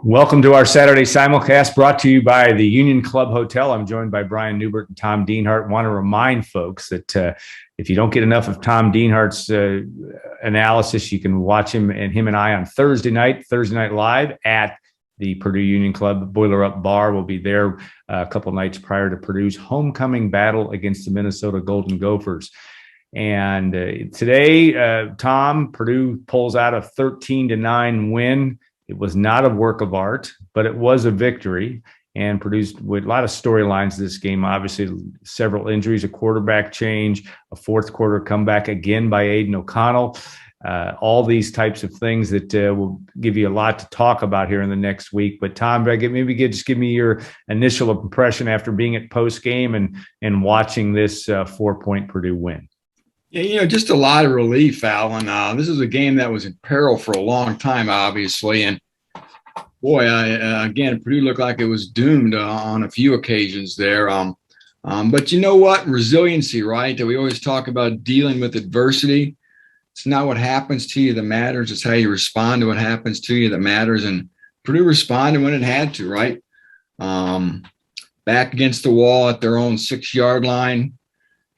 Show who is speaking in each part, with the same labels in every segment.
Speaker 1: Welcome to our Saturday Simulcast, brought to you by the Union Club Hotel. I'm joined by Brian Neubert and Tom Dienhart. Want to remind folks that if you don't get enough of Tom Dienhart's analysis, you can watch him and I on Thursday night live at the Purdue Union Club Boiler Up Bar. We'll be there a couple nights prior to Purdue's homecoming battle against the Minnesota Golden Gophers. And today, Tom, Purdue pulls out a 13-9 win. It was not a work of art, but it was a victory and produced with a lot of storylines this game. Obviously, several injuries, a quarterback change, a fourth quarter comeback again by Aiden O'Connell. All these types of things that will give you a lot to talk about here in the next week. But Tom, maybe just give me your initial impression after being at post game and watching this 4-point Purdue win.
Speaker 2: Yeah, just a lot of relief, Alan. This is a game that was in peril for a long time, obviously. And boy, again, Purdue looked like it was doomed on a few occasions there. But you know what? Resiliency, right? That we always talk about dealing with adversity. It's not what happens to you that matters. It's how you respond to what happens to you that matters. And Purdue responded when it had to, right? Back against the wall at their own 6-yard line.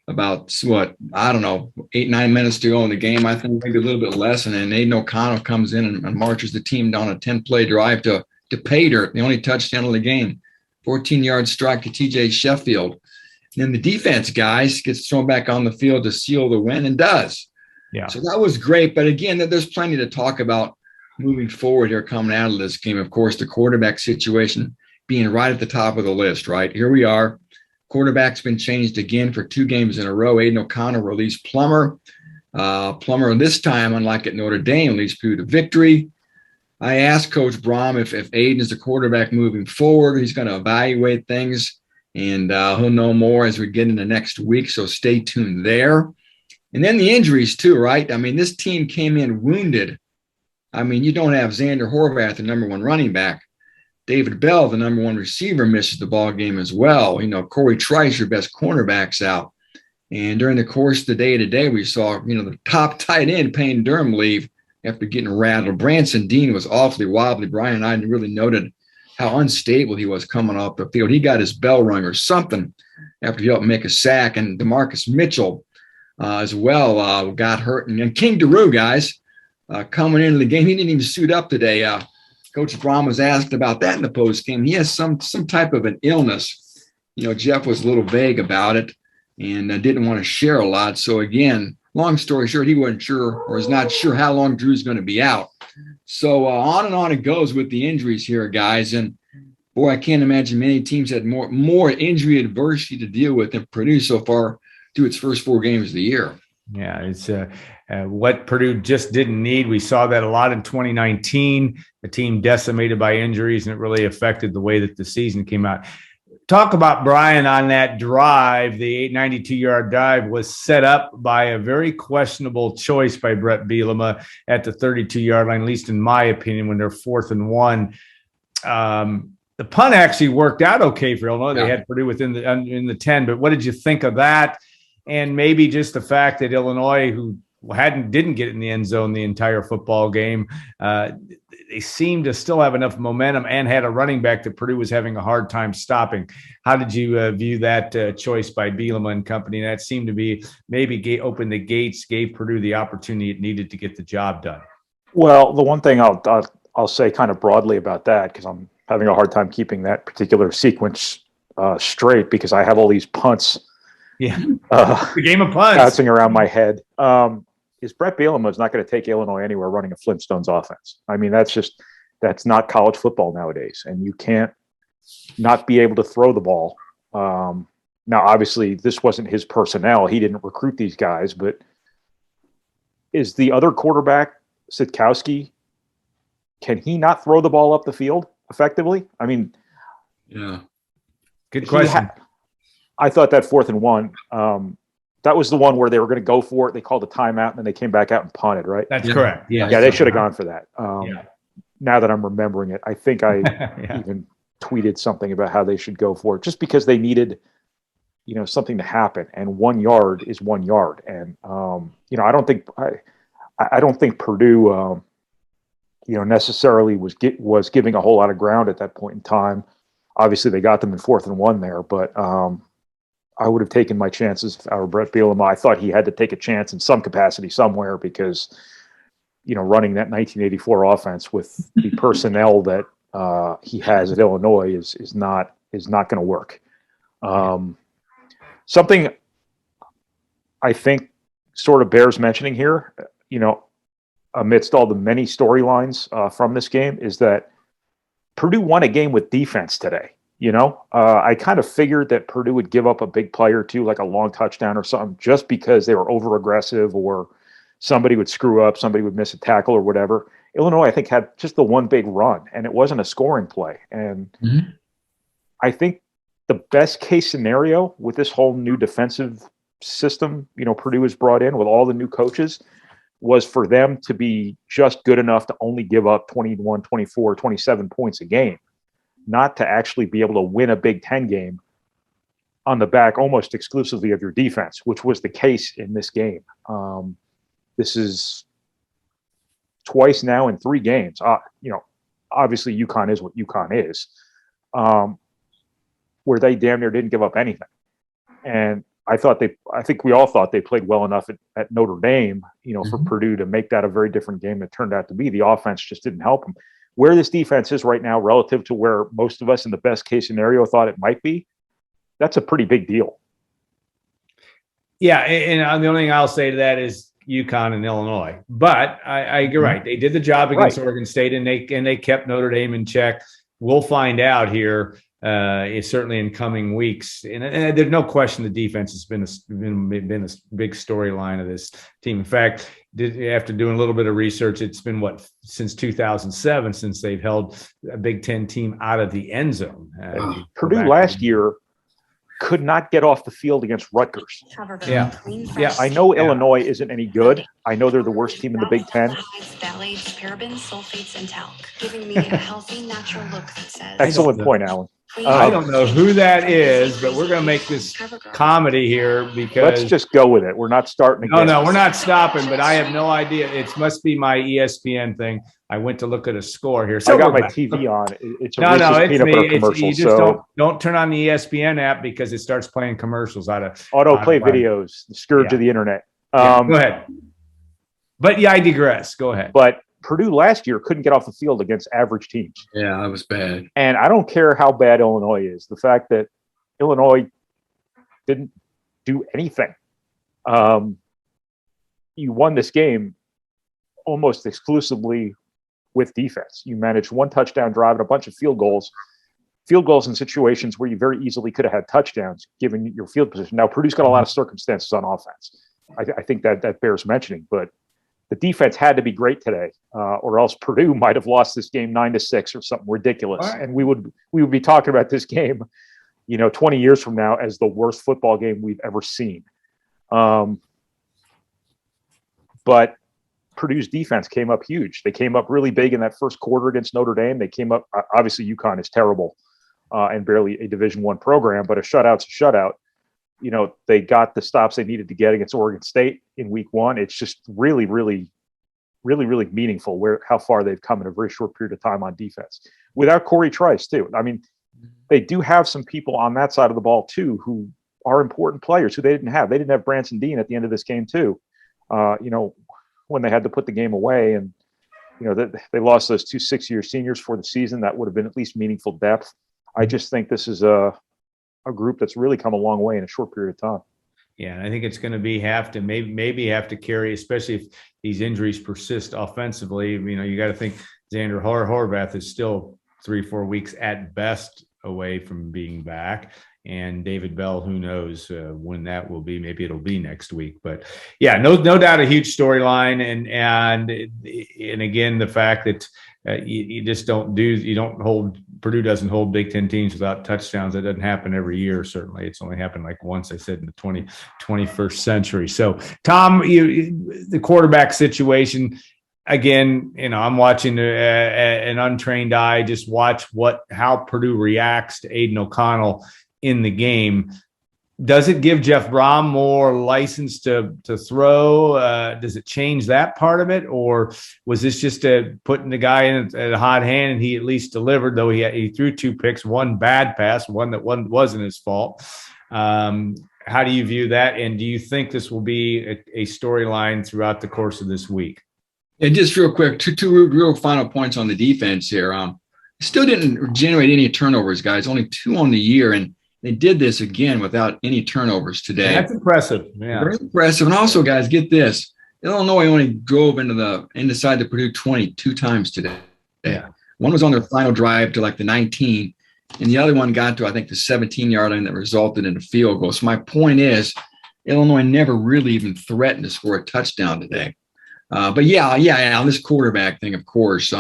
Speaker 2: About 8-9 minutes to go in the game, I think maybe a little bit less, and then Aiden O'Connell comes in and marches the team down a 10-play drive to pay dirt, the only touchdown of the game, 14-yard strike to TJ Sheffield. And then the defense guys gets thrown back on the field to seal the win and does. Yeah. So that was great, but again, there's plenty to talk about moving forward here coming out of this game. Of course, the quarterback situation being right at the top of the list, right? Here we are. Quarterback's been changed again for 2 games in a row. Aiden O'Connell released Plummer. Plummer this time, unlike at Notre Dame, leads Purdue to victory. I asked Coach Brom if Aiden is the quarterback moving forward. He's going to evaluate things, and he'll know more as we get into next week, so stay tuned there. And then the injuries too, right? I mean, this team came in wounded. I mean, you don't have Xander Horvath, the number 1 running back. David Bell, the number 1 receiver, misses the ball game as well. Corey Trice, your best cornerback's out. And during the course of the day today, we saw, the top tight end, Payne Durham, leave after getting rattled. Branson Dean was awfully wobbly. Brian and I really noted how unstable he was coming off the field. He got his bell rung or something after he helped make a sack. And DeMarcus Mitchell as well got hurt. And King Daru, guys, coming into the game, he didn't even suit up today. Coach Brom was asked about that in the post game. He has some type of an illness. Jeff was a little vague about it and didn't want to share a lot. So again, long story short, he wasn't sure or is not sure how long Drew's going to be out. So on and on it goes with the injuries here, guys. And boy, I can't imagine many teams had more injury adversity to deal with than Purdue so far through its first 4 games of the year.
Speaker 1: Yeah, it's what Purdue just didn't need. We saw that a lot in 2019, a team decimated by injuries, and it really affected the way that the season came out. Talk about, Brian, on that drive. The 892-yard drive was set up by a very questionable choice by Brett Bielema at the 32-yard line, at least in my opinion, when they're 4th and 1. The punt actually worked out okay for Illinois. They had Purdue in the 10, but what did you think of that? And maybe just the fact that Illinois, who didn't get in the end zone the entire football game, they seemed to still have enough momentum and had a running back that Purdue was having a hard time stopping. How did you view that choice by Bielema and company? That seemed to be maybe opened the gates, gave Purdue the opportunity it needed to get the job done.
Speaker 3: Well, the one thing I'll say kind of broadly about that, because I'm having a hard time keeping that particular sequence straight, because I have all these punts.
Speaker 1: Yeah, the game of punts
Speaker 3: bouncing around my head. Is Brett Bielema is not going to take Illinois anywhere running a Flintstones offense. I mean, that's not college football nowadays, and you can't not be able to throw the ball. Now, obviously, this wasn't his personnel; he didn't recruit these guys. But is the other quarterback, Sitkowski, can he not throw the ball up the field effectively? I mean,
Speaker 2: yeah,
Speaker 1: good question.
Speaker 3: I thought that 4th and 1, that was the one where they were going to go for it. They called a timeout, and then they came back out and punted, right?
Speaker 1: That's correct.
Speaker 3: Yeah, they should have gone for that. Now that I'm remembering it, I think I even tweeted something about how they should go for it, just because they needed, something to happen. And 1 yard is 1 yard. And I don't think Purdue necessarily was giving a whole lot of ground at that point in time. Obviously, they got them in 4th and 1 there, but I would have taken my chances if I were Brett Bielema. I thought he had to take a chance in some capacity somewhere because, running that 1984 offense with the personnel that he has at Illinois is not going to work. Something I think sort of bears mentioning here, amidst all the many storylines from this game, is that Purdue won a game with defense today. I kind of figured that Purdue would give up a big play or two, like a long touchdown or something, just because they were over aggressive or somebody would screw up, somebody would miss a tackle or whatever. Illinois, I think, had just the one big run, and it wasn't a scoring play. And I think the best case scenario with this whole new defensive system, Purdue has brought in with all the new coaches, was for them to be just good enough to only give up 21, 24, 27 points a game, not to actually be able to win a Big Ten game on the back almost exclusively of your defense, which was the case in this game. This is twice now in 3 games. Obviously UConn is what UConn is, where they damn near didn't give up anything. And I think we all thought they played well enough at Notre Dame, for Purdue to make that a very different game than it turned out to be. The offense just didn't help them. Where this defense is right now relative to where most of us in the best case scenario thought it might be, that's a pretty big deal.
Speaker 1: Yeah, and the only thing I'll say to that is UConn and Illinois. But you're right. They did the job against Oregon State, and they kept Notre Dame in check. We'll find out here. Certainly in coming weeks, and there's no question the defense has been a big storyline of this team. In fact, after doing a little bit of research, it's been since 2007 since they've held a Big Ten team out of the end zone.
Speaker 3: Purdue last year could not get off the field against Rutgers.
Speaker 1: Yeah.
Speaker 3: I know Illinois isn't any good. I know they're the worst team in the Big Ten.
Speaker 4: Phthalates, parabens, sulfates, and talc, giving me a healthy, natural look that says.
Speaker 3: Excellent point, Alan.
Speaker 1: I don't know who that is, but we're going to make this comedy here because
Speaker 3: let's just go with it. We're not starting again.
Speaker 1: No, we're not stopping, but I have no idea. It must be my ESPN thing. I went to look at a score here. So
Speaker 3: I got my TV on. It's a
Speaker 1: it's
Speaker 3: peanut
Speaker 1: me.
Speaker 3: butter commercial.
Speaker 1: You just don't turn on the ESPN app because it starts playing commercials out of
Speaker 3: autoplay videos, the scourge of the internet.
Speaker 1: Go ahead. But I digress. Go ahead.
Speaker 3: But Purdue last year couldn't get off the field against average teams.
Speaker 2: Yeah, that was bad.
Speaker 3: And I don't care how bad Illinois is. The fact that Illinois didn't do anything. You won this game almost exclusively with defense. You managed one touchdown drive and a bunch of field goals in situations where you very easily could have had touchdowns given your field position. Now, Purdue's got a lot of circumstances on offense. I think that bears mentioning, but the defense had to be great today, or else Purdue might have lost this game 9-6 or something ridiculous. Right. And we would be talking about this game, 20 years from now as the worst football game we've ever seen. But Purdue's defense came up huge. They came up really big in that first quarter against Notre Dame. They came up, obviously UConn is terrible and barely a Division I program, but a shutout's a shutout. They got the stops they needed to get against Oregon State in week 1. It's just really, really, really, really meaningful how far they've come in a very short period of time on defense. Without Corey Trice, too. I mean, they do have some people on that side of the ball, too, who are important players who they didn't have. They didn't have Branson Dean at the end of this game, too. When they had to put the game away and, they lost those 2 6-year seniors for the season, that would have been at least meaningful depth. I just think this is a group that's really come a long way in a short period of time.
Speaker 1: Yeah, and I think it's going to maybe have to carry, especially if these injuries persist offensively. You got to think Xander Horvath is still 3-4 weeks at best away from being back. And David Bell, who knows when that will be? Maybe it'll be next week. But yeah, no doubt a huge storyline. And again, the fact that Purdue doesn't hold Big Ten teams without touchdowns. That doesn't happen every year. Certainly, it's only happened like once. I said in the 21st century. So, Tom, the quarterback situation. Again, I'm watching an untrained eye just watch how Purdue reacts to Aiden O'Connell in the game. Does it give Jeff Brom more license to throw? Does it change that part of it, or was this just putting the guy in at a hot hand and he at least delivered? Though he threw 2 picks, one bad pass, one that wasn't his fault. How do you view that, and do you think this will be a storyline throughout the course of this week?
Speaker 2: And just real quick, two real final points on the defense here. Still didn't generate any turnovers, guys. Only 2 on the year, and they did this again without any turnovers today.
Speaker 1: That's impressive. Yeah,
Speaker 2: very impressive. And also, guys, get this: Illinois only drove inside the Purdue 20 2 times today.
Speaker 1: Yeah,
Speaker 2: one was on their final drive to like the 19, and the other one got to I think the 17-yard line that resulted in a field goal. So my point is, Illinois never really even threatened to score a touchdown today. But yeah, on this quarterback thing, of course.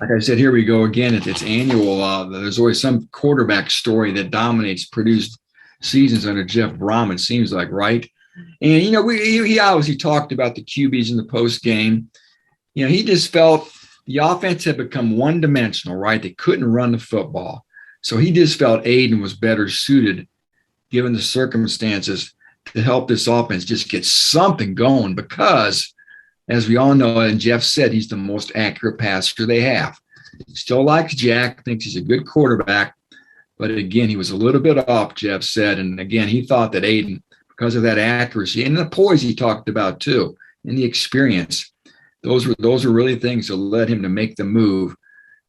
Speaker 2: Like I said, here we go again. It's annual. There's always some quarterback story that dominates Purdue's seasons under Jeff Brom, it seems like, right? And, he obviously talked about the QBs in the post game. He just felt the offense had become one-dimensional, right? They couldn't run the football. So he just felt Aiden was better suited, given the circumstances, to help this offense just get something going because, as we all know, and Jeff said, he's the most accurate passer they have. Still likes Jack, thinks he's a good quarterback. But again, he was a little bit off, Jeff said. And again, he thought that Aiden, because of that accuracy and the poise he talked about too, and the experience, those were really things that led him to make the move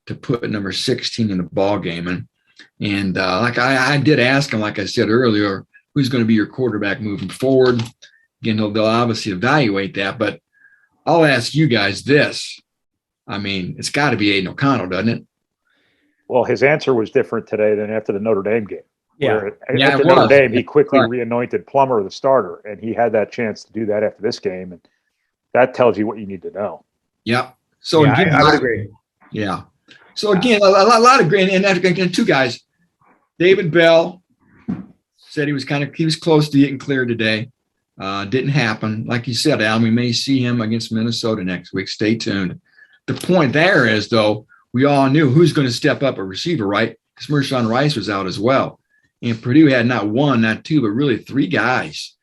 Speaker 2: to put number 16 in the ball game. And like I did ask him, like I said earlier, who's going to be your quarterback moving forward? Again, they'll obviously evaluate that, but I'll ask you guys this. I mean, it's got to be Aiden O'Connell, doesn't it?
Speaker 3: Well, his answer was different today than after the Notre Dame game.
Speaker 1: Yeah.
Speaker 3: After Notre Dame, he quickly reanointed Plummer the starter, and he had that chance to do that after this game. And that tells you what you need to know.
Speaker 2: Yeah. So
Speaker 1: yeah,
Speaker 2: again,
Speaker 1: I would agree.
Speaker 2: Yeah. So again, a lot of great. And again, 2 guys. David Bell said he was close to getting cleared today. Didn't happen. Like you said, Al, we may see him against Minnesota next week. Stay tuned. The point there is, though, we all knew who's going to step up a receiver, right? Because Mershawn Rice was out as well. And Purdue had not 1, not 2, but really 3 guys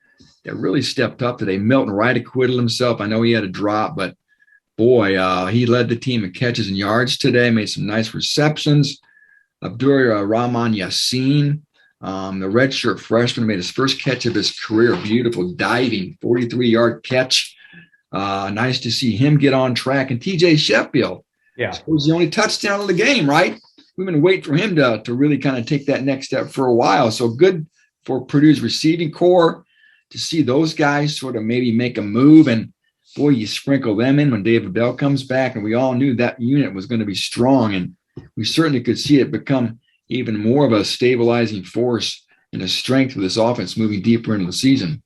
Speaker 2: that really stepped up today. Milton Wright acquitted himself. I know he had a drop, but boy, he led the team in catches and yards today, made some nice receptions. Abdur Rahman Yassin, the redshirt freshman, made his first catch of his career. Beautiful diving 43-yard catch. Nice to see him get on track. And TJ Sheffield, was the only touchdown of the game, right? We've been waiting for him to really kind of take that next step for a while. So good for Purdue's receiving core to see those guys sort of maybe make a move. And boy, you sprinkle them in when David Bell comes back. And we all knew that unit was going to be strong. And we certainly could see it become even more of a stabilizing force and a strength of this offense moving deeper into the season.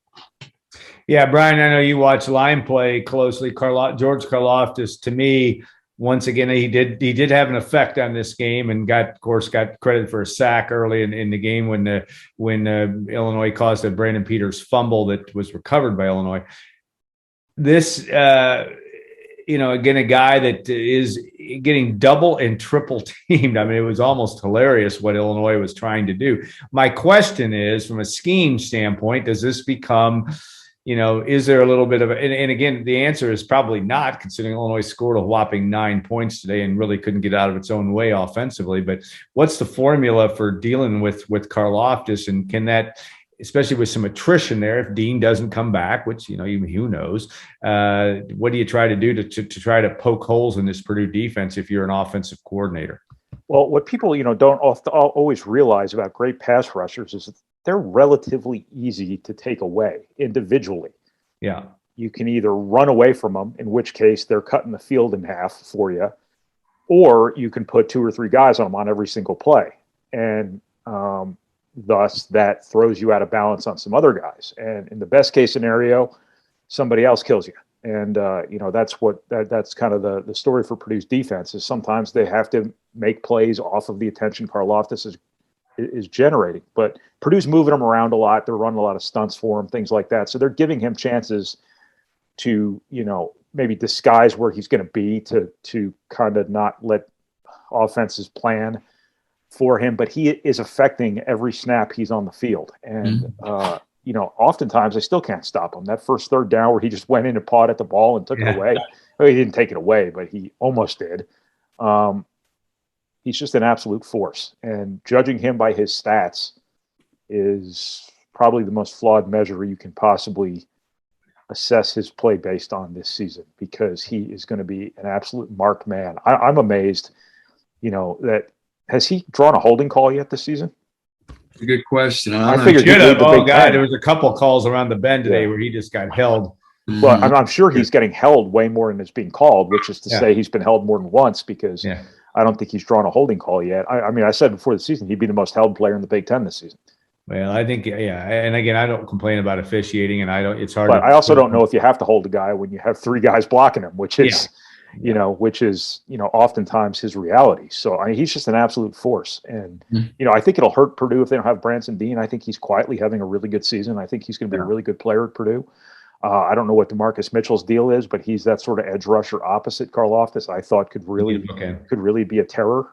Speaker 1: Yeah, Brian, I know you watch line play closely. George Karlaftis, to me, once again, he did have an effect on this game, and got credit for a sack early in the game when Illinois caused a Brandon Peters fumble that was recovered by Illinois. This, again, a guy that is getting double and triple teamed. I mean, it was almost hilarious what Illinois was trying to do. My question is, from a scheme standpoint, does this become, is there a little bit of and again, the answer is probably not, considering Illinois scored a whopping 9 points today and really couldn't get out of its own way offensively. But what's the formula for dealing with Karlaftis, and can that, especially with some attrition there, if Dean doesn't come back, which, even who knows, what do you try to do to try to poke holes in this Purdue defense if you're an offensive coordinator?
Speaker 3: Well, what people, don't always realize about great pass rushers is that they're relatively easy to take away individually.
Speaker 1: Yeah.
Speaker 3: You can either run away from them, in which case they're cutting the field in half for you, or you can put 2 or 3 guys on them on every single play. And, thus, that throws you out of balance on some other guys. And in the best case scenario, somebody else kills you. And, that's kind of the story for Purdue's defense, is sometimes they have to make plays off of the attention Karlaftis is generating. But Purdue's moving him around a lot. They're running a lot of stunts for him, things like that. So they're giving him chances to, maybe disguise where he's going to be to kind of not let offenses plan for him, but he is affecting every snap he's on the field. And, oftentimes they still can't stop him. That first third down where he just went in and pawed at the ball and took it away. Well, he didn't take it away, but he almost did. He's just an absolute force. And judging him by his stats is probably the most flawed measure you can possibly assess his play based on this season, because he is going to be an absolute marked man. I'm amazed, that has he drawn a holding call yet this season?
Speaker 2: It's a good question.
Speaker 3: I figured
Speaker 1: there was a couple of calls around the bend today where he just got held.
Speaker 3: Well, I'm sure he's getting held way more than is being called, which is to say he's been held more than once, because I don't think he's drawn a holding call yet. I mean, I said before the season he'd be the most held player in the Big Ten this season.
Speaker 1: Well, I think, and again, I don't complain about officiating, and it's hard.
Speaker 3: But I also don't know if you have to hold a guy when you have three guys blocking him, which is, oftentimes his reality. So he's just an absolute force. And, I think it'll hurt Purdue if they don't have Branson Dean. I think he's quietly having a really good season. I think he's going to be a really good player at Purdue. I don't know what DeMarcus Mitchell's deal is, but he's that sort of edge rusher opposite Karlaftis. I thought could really be a terror.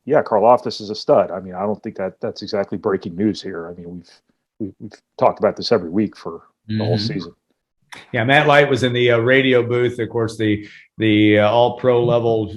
Speaker 3: Karlaftis is a stud. I mean, I don't think that's exactly breaking news here. I mean, we've talked about this every week for the whole season.
Speaker 1: Yeah, Matt Light was in the radio booth. Of course, the all-pro level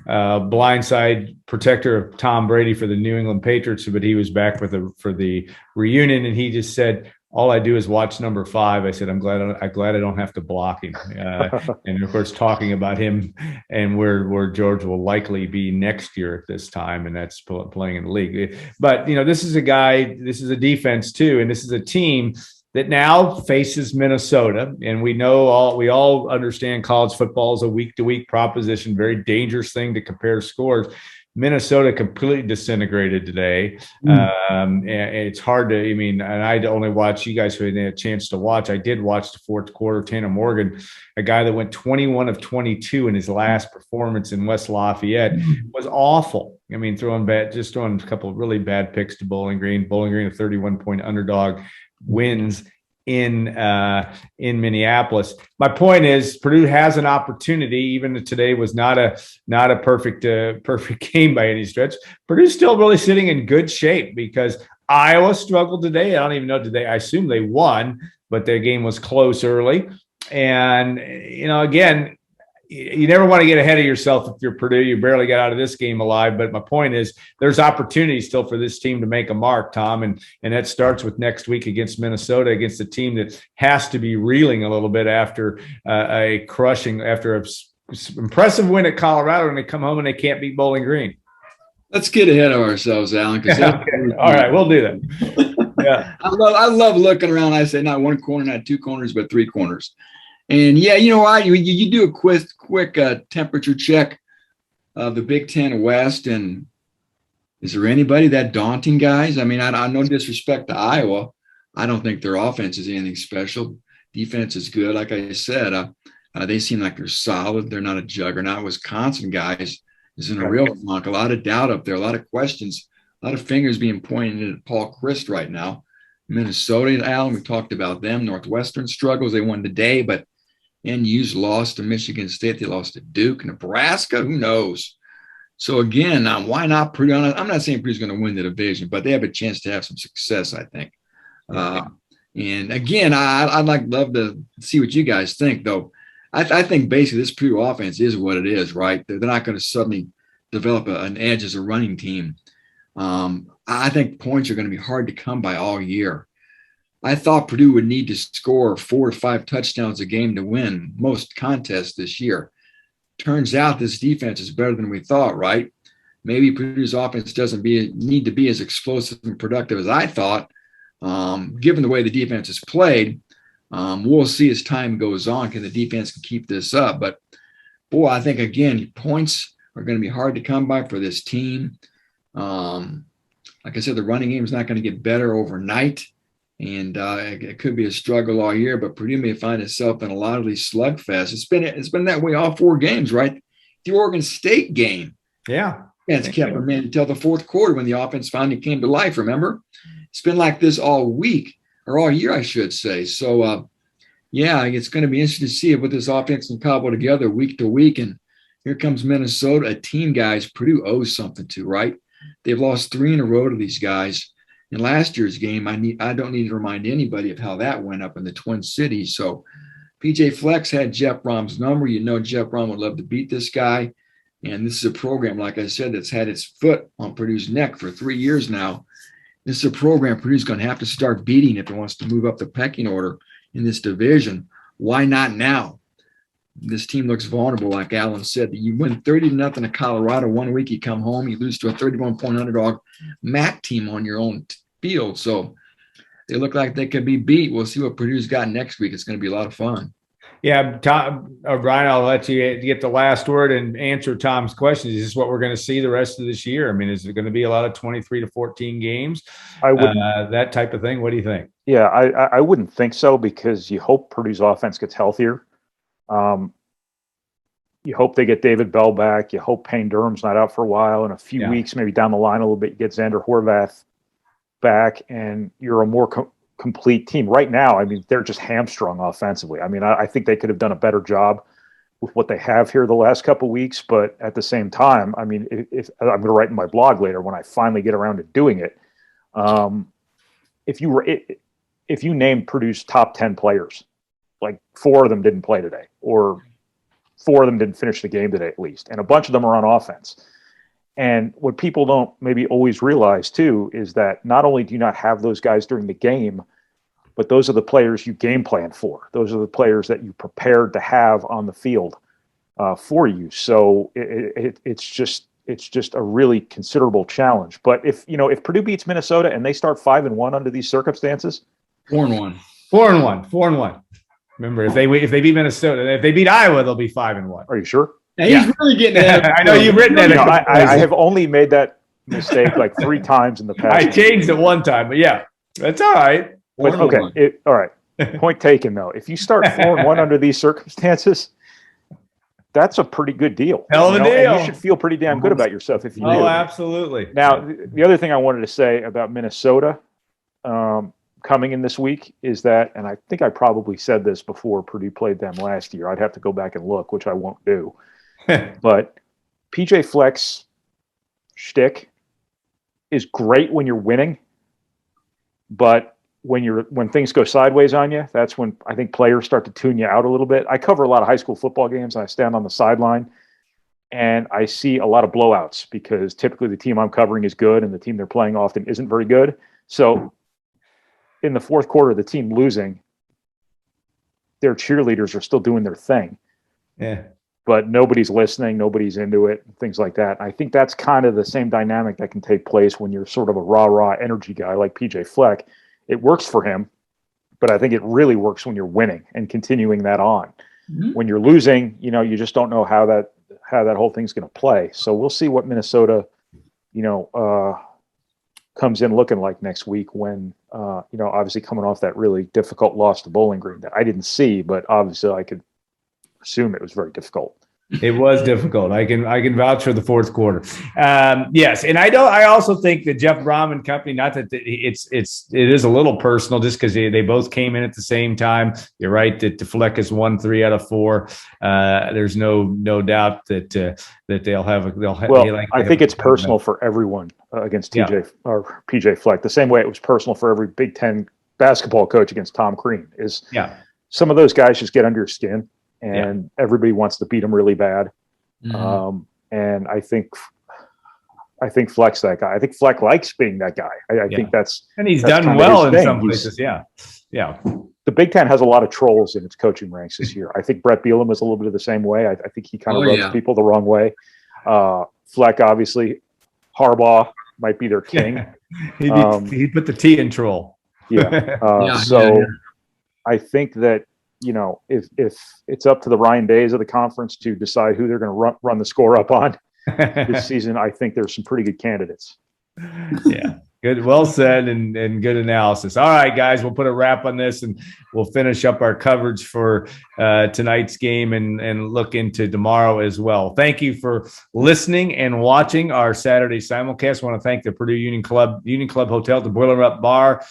Speaker 1: blindside protector of Tom Brady for the New England Patriots, but he was back for the reunion, and he just said, "All I do is watch number 5." I said, I'm glad I don't have to block him. And of course, talking about him and where George will likely be next year at this time, and that's playing in the league. But this is a defense too, and this is a team that now faces Minnesota, and we all understand college football is a week-to-week proposition, very dangerous thing to compare scores. Minnesota completely disintegrated today. And it's hard to, and I only watch, you guys who had a chance to watch. I did watch the fourth quarter. Tanner Morgan, a guy that went 21 of 22 in his last performance in West Lafayette, was awful. Throwing a couple of really bad picks to Bowling Green. Bowling Green, a 31-point underdog, wins in Minneapolis. My point is, Purdue has an opportunity. Even today was not a perfect game by any stretch. Purdue's still really sitting in good shape because Iowa struggled today. I don't even know today. I assume they won, but their game was close early. And again, you never want to get ahead of yourself if you're Purdue. You barely got out of this game alive. But my point is, there's opportunity still for this team to make a mark, Tom, and that starts with next week against Minnesota, against a team that has to be reeling a little bit after an impressive win at Colorado, and they come home and they can't beat Bowling Green.
Speaker 2: Let's get ahead of ourselves, Alan.
Speaker 1: Okay. All right, we'll do that. Yeah,
Speaker 2: I love looking around. I say not one corner, not two corners, but three corners. And you know what? You do a quick temperature check of the Big Ten West, and is there anybody that daunting, guys? I no disrespect to Iowa. I don't think their offense is anything special. Defense is good, like I said. They seem like they're solid. They're not a juggernaut. Wisconsin, guys, is in a real funk. A lot of doubt up there. A lot of questions. A lot of fingers being pointed at Paul Chryst right now. Minnesota, Alan, we talked about them. Northwestern struggles. They won today, but NU's lost to Michigan State. They lost to Duke. Nebraska, who knows? So, again, why not Purdue? I'm not saying Purdue's going to win the division, but they have a chance to have some success, I think. And, again, I'd love to see what you guys think, though. I think basically this Purdue offense is what it is, right? They're not going to suddenly develop an edge as a running team. I think points are going to be hard to come by all year. I thought Purdue would need to score 4 or 5 touchdowns a game to win most contests this year. Turns out this defense is better than we thought, right? Maybe Purdue's offense doesn't need to be as explosive and productive as I thought. Given the way the defense is played, we'll see as time goes on, can the defense can keep this up. But, boy, I think, again, points are going to be hard to come by for this team. Like I said, the running game is not going to get better overnight. And it could be a struggle all year, but Purdue may find itself in a lot of these slugfests. It's been that way all 4 games, right? The Oregon State game.
Speaker 1: Yeah.
Speaker 2: It's kept them in until the fourth quarter when the offense finally came to life, remember? It's been like this all week, or all year, I should say. So, it's going to be interesting to see what this offense can cobble together week to week. And Here comes Minnesota, a team, guys, Purdue owes something to, right? They've lost 3 in a row to these guys. In last year's game, I don't need to remind anybody of how that went up in the Twin Cities. So PJ Flex had Jeff Brom's number. You know Jeff Brom would love to beat this guy. And this is a program, like I said, that's had its foot on Purdue's neck for 3 years now. This is a program Purdue's going to have to start beating if it wants to move up the pecking order in this division. Why not now? This team looks vulnerable, like Alan said. You win 30-0 at Colorado 1 week, you come home, you lose to a 31-point underdog MAC team on your own field. So they look like they could be beat. We'll see what Purdue's got next week. It's going to be a lot of fun.
Speaker 1: Yeah, Tom, Brian, I'll let you get the last word and answer Tom's questions. Is this what we're going to see the rest of this year? I mean, is it going to be a lot of 23 to 14 games? That type of thing. What do you think?
Speaker 3: Yeah, I wouldn't think so, because you hope Purdue's offense gets healthier. You hope they get David Bell back. You hope Payne Durham's not out for a while. In a few weeks, maybe down the line a little bit, you get Xander Horvath back, and you're a more complete team. Right now, I mean, they're just hamstrung offensively. I mean, I think they could have done a better job with what they have here the last couple of weeks. But at the same time, I mean, if I'm going to write in my blog later when I finally get around to doing it, if you named Purdue's top 10 players, like 4 of them didn't play today, or 4 of them didn't finish the game today at least, and a bunch of them are on offense. And what people don't maybe always realize too is that not only do you not have those guys during the game, but those are the players you game plan for. Those are the players that you prepared to have on the field for you. So it's just a really considerable challenge. But if Purdue beats Minnesota and they start 5-1 under these circumstances,
Speaker 2: 4-1.
Speaker 1: 4-1. Remember, if they beat Minnesota, if they beat Iowa, they'll be 5-1.
Speaker 3: Are you sure?
Speaker 2: Now, he's really getting that.
Speaker 1: I know you've written that.
Speaker 3: I have only made that mistake like 3 times in the past.
Speaker 1: I changed it one time, but yeah, that's all right.
Speaker 3: But, okay, all right. Point taken, though. If you start 4-1 under these circumstances, that's a pretty good deal.
Speaker 1: Hell of a deal.
Speaker 3: And you should feel pretty damn good about yourself if you do.
Speaker 1: Oh, absolutely.
Speaker 3: Now, the other thing I wanted to say about Minnesota coming in this week is that, and I think I probably said this before Purdue played them last year. I'd have to go back and look, which I won't do. But PJ Flex shtick is great when you're winning, but when things go sideways on you, that's when I think players start to tune you out a little bit. I cover a lot of high school football games, and I stand on the sideline, and I see a lot of blowouts because typically the team I'm covering is good, and the team they're playing often isn't very good. So in the fourth quarter, the team losing, their cheerleaders are still doing their thing.
Speaker 1: Yeah.
Speaker 3: But nobody's listening, nobody's into it, things like that. I think that's kind of the same dynamic that can take place when you're sort of a rah-rah energy guy like PJ Fleck. It works for him, but I think it really works when you're winning and continuing that on. Mm-hmm. When you're losing, you just don't know how that whole thing's going to play. So we'll see what Minnesota, comes in looking like next week when, obviously coming off that really difficult loss to Bowling Green that I didn't see, but obviously I could assume it was very difficult.
Speaker 1: It was difficult. I can vouch for the fourth quarter. Yes, and I also think that Jeff Brom and company. Not that it is a little personal, just because they both came in at the same time. You're right that Fleck has won 3 out of 4. There's no doubt that they'll have.
Speaker 3: I think it's personal for everyone against TJ or PJ Fleck. The same way it was personal for every Big Ten basketball coach against Tom Crean. Some of those guys just get under your skin. And everybody wants to beat him really bad. Mm-hmm. And I think Fleck's that guy. I think Fleck likes being that guy. I think
Speaker 1: and he's done well in some places. Yeah.
Speaker 3: The Big Ten has a lot of trolls in its coaching ranks this year. I think Brett Bielema is a little bit of the same way. I think he kind of rubs people the wrong way. Fleck, obviously, Harbaugh might be their king.
Speaker 1: He put the T in troll.
Speaker 3: I think that, if it's up to the Ryan Days of the conference to decide who they're going to run the score up on this season, I think there's some pretty good candidates.
Speaker 1: Yeah. Good. Well said and good analysis. All right, guys, we'll put a wrap on this and we'll finish up our coverage for tonight's game and look into tomorrow as well. Thank you for listening and watching our Saturday Simulcast. I want to thank the Purdue Union Club Hotel, the Boilermakers Bar,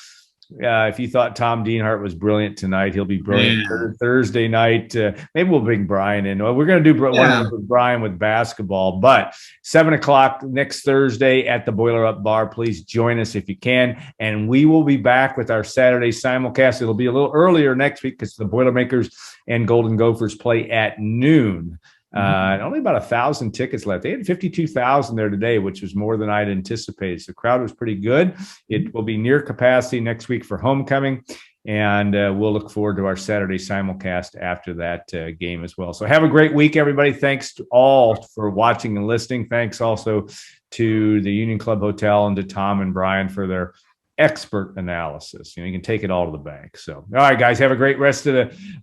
Speaker 1: If you thought Tom Dienhart was brilliant tonight, he'll be brilliant Thursday night. Maybe we'll bring Brian in. We're going to do one with Brian with basketball, but 7:00 next Thursday at the Boiler Up Bar. Please join us if you can. And we will be back with our Saturday simulcast. It'll be a little earlier next week because the Boilermakers and Golden Gophers play at noon. Only about 1,000 tickets left. They had 52,000 there today, which was more than I'd anticipated. So the crowd was pretty good. It will be near capacity next week for homecoming, and we'll look forward to our Saturday simulcast after that game as well. So have a great week, everybody. Thanks to all for watching and listening. Thanks also to the Union Club Hotel and to Tom and Brian for their expert analysis. You can take it all to the bank. So, all right, guys, have a great rest of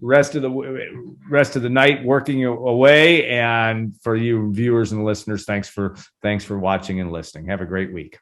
Speaker 1: the night working away. And for you viewers and listeners, thanks for watching and listening. Have a great week.